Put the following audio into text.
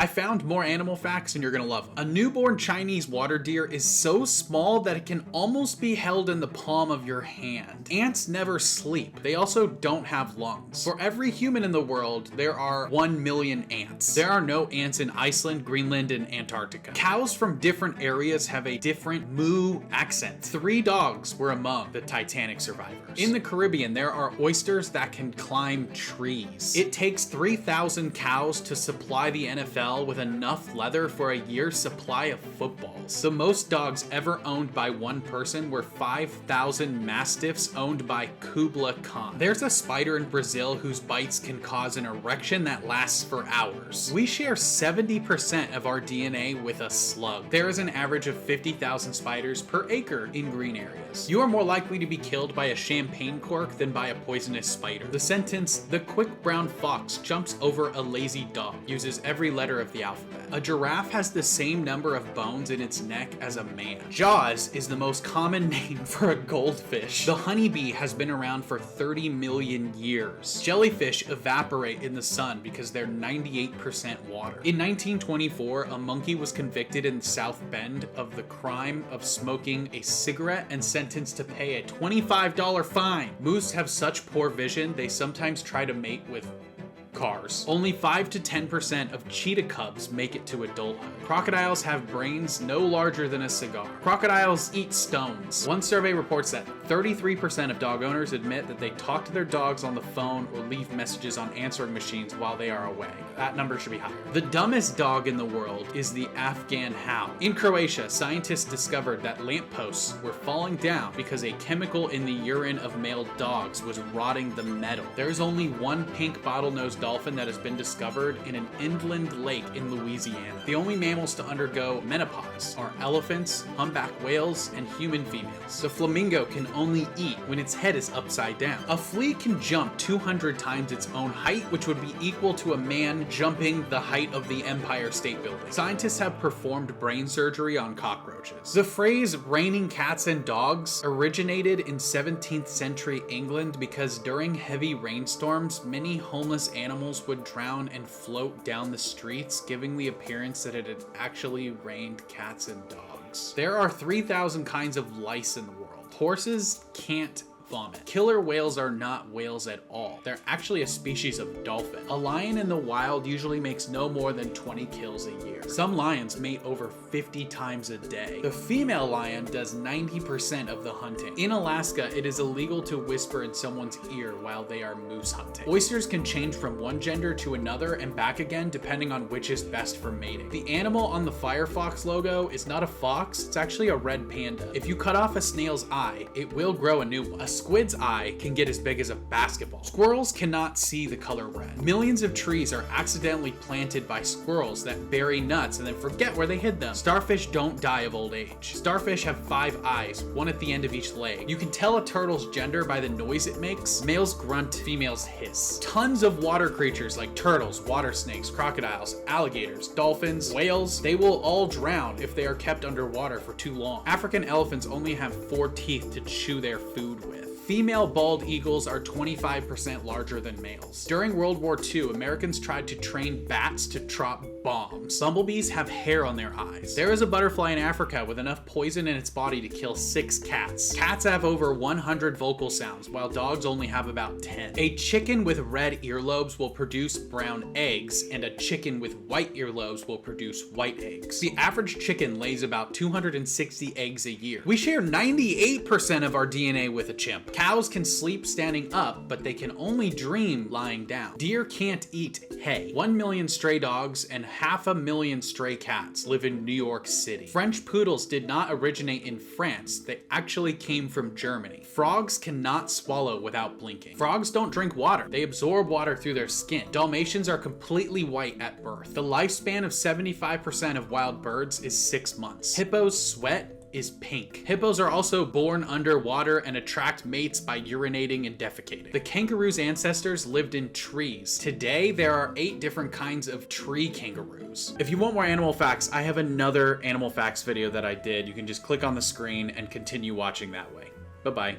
I found more animal facts and you're gonna love them. A newborn Chinese water deer is so small that it can almost be held in the palm of your hand. Ants never sleep. They also don't have lungs. For every human in the world, there are 1 million ants. There are no ants in Iceland, Greenland, and Antarctica. Cows from different areas have a different moo accent. 3 dogs were among the Titanic survivors. In the Caribbean, there are oysters that can climb trees. It takes 3,000 cows to supply the NFL with enough leather for a year's supply of footballs. The most dogs ever owned by one person were 5,000 mastiffs owned by Kubla Khan. There's a spider in Brazil whose bites can cause an erection that lasts for hours. We share 70% of our DNA with a slug. There is an average of 50,000 spiders per acre in green areas. You are more likely to be killed by a champagne cork than by a poisonous spider. The sentence, "The quick brown fox jumps over a lazy dog," uses every letter of the alphabet. A giraffe has the same number of bones in its neck as a man. Jaws is the most common name for a goldfish. The honeybee has been around for 30 million years. Jellyfish evaporate in the sun because they're 98% water. In 1924, a monkey was convicted in South Bend of the crime of smoking a cigarette and sentenced to pay a $25 fine. Moose have such poor vision, they sometimes try to mate with cars. Only 5 to 10% of cheetah cubs make it to adulthood. Crocodiles have brains no larger than a cigar. Crocodiles eat stones. One survey reports that 33% of dog owners admit that they talk to their dogs on the phone or leave messages on answering machines while they are away. That number should be higher. The dumbest dog in the world is the Afghan hound. In Croatia, scientists discovered that lampposts were falling down because a chemical in the urine of male dogs was rotting the metal. There is only one pink bottlenose dolphin that has been discovered in an inland lake in Louisiana. The only mammals to undergo menopause are elephants, humpback whales, and human females. The flamingo can only eat when its head is upside down. A flea can jump 200 times its own height, which would be equal to a man jumping the height of the Empire State Building. Scientists have performed brain surgery on cockroaches. The phrase "raining cats and dogs" originated in 17th century England because during heavy rainstorms, many homeless animals would drown and float down the streets, giving the appearance that it had actually rained cats and dogs. There are 3,000 kinds of lice in the world. Horses can't vomit. Killer whales are not whales at all. They're actually a species of dolphin. A lion in the wild usually makes no more than 20 kills a year. Some lions mate over 50 times a day. The female lion does 90% of the hunting. In Alaska, it is illegal to whisper in someone's ear while they are moose hunting. Oysters can change from one gender to another and back again depending on which is best for mating. The animal on the Firefox logo is not a fox, it's actually a red panda. If you cut off a snail's eye, it will grow a new one. A squid's eye can get as big as a basketball. Squirrels cannot see the color red. Millions of trees are accidentally planted by squirrels that bury nuts and then forget where they hid them. Starfish don't die of old age. Starfish have 5 eyes, one at the end of each leg. You can tell a turtle's gender by the noise it makes. Males grunt, females hiss. Tons of water creatures like turtles, water snakes, crocodiles, alligators, dolphins, whales, they will all drown if they are kept underwater for too long. African elephants only have 4 teeth to chew their food with. Female bald eagles are 25% larger than males. During World War II, Americans tried to train bats to drop bombs. Bumblebees have hair on their eyes. There is a butterfly in Africa with enough poison in its body to kill 6 cats. Cats have over 100 vocal sounds, while dogs only have about 10. A chicken with red earlobes will produce brown eggs, and a chicken with white earlobes will produce white eggs. The average chicken lays about 260 eggs a year. We share 98% of our DNA with a chimp. Cows can sleep standing up, but they can only dream lying down. Deer can't eat hay. 1 million stray dogs and 500,000 stray cats live in New York City. French poodles did not originate in France. They actually came from Germany. Frogs cannot swallow without blinking. Frogs don't drink water. They absorb water through their skin. Dalmatians are completely white at birth. The lifespan of 75% of wild birds is 6 months. Hippos sweat is pink. Hippos are also born underwater and attract mates by urinating and defecating. The kangaroo's ancestors lived in trees. Today, there are 8 different kinds of tree kangaroos. If you want more animal facts, I have another animal facts video that I did. You can just click on the screen and continue watching that way. Bye-bye.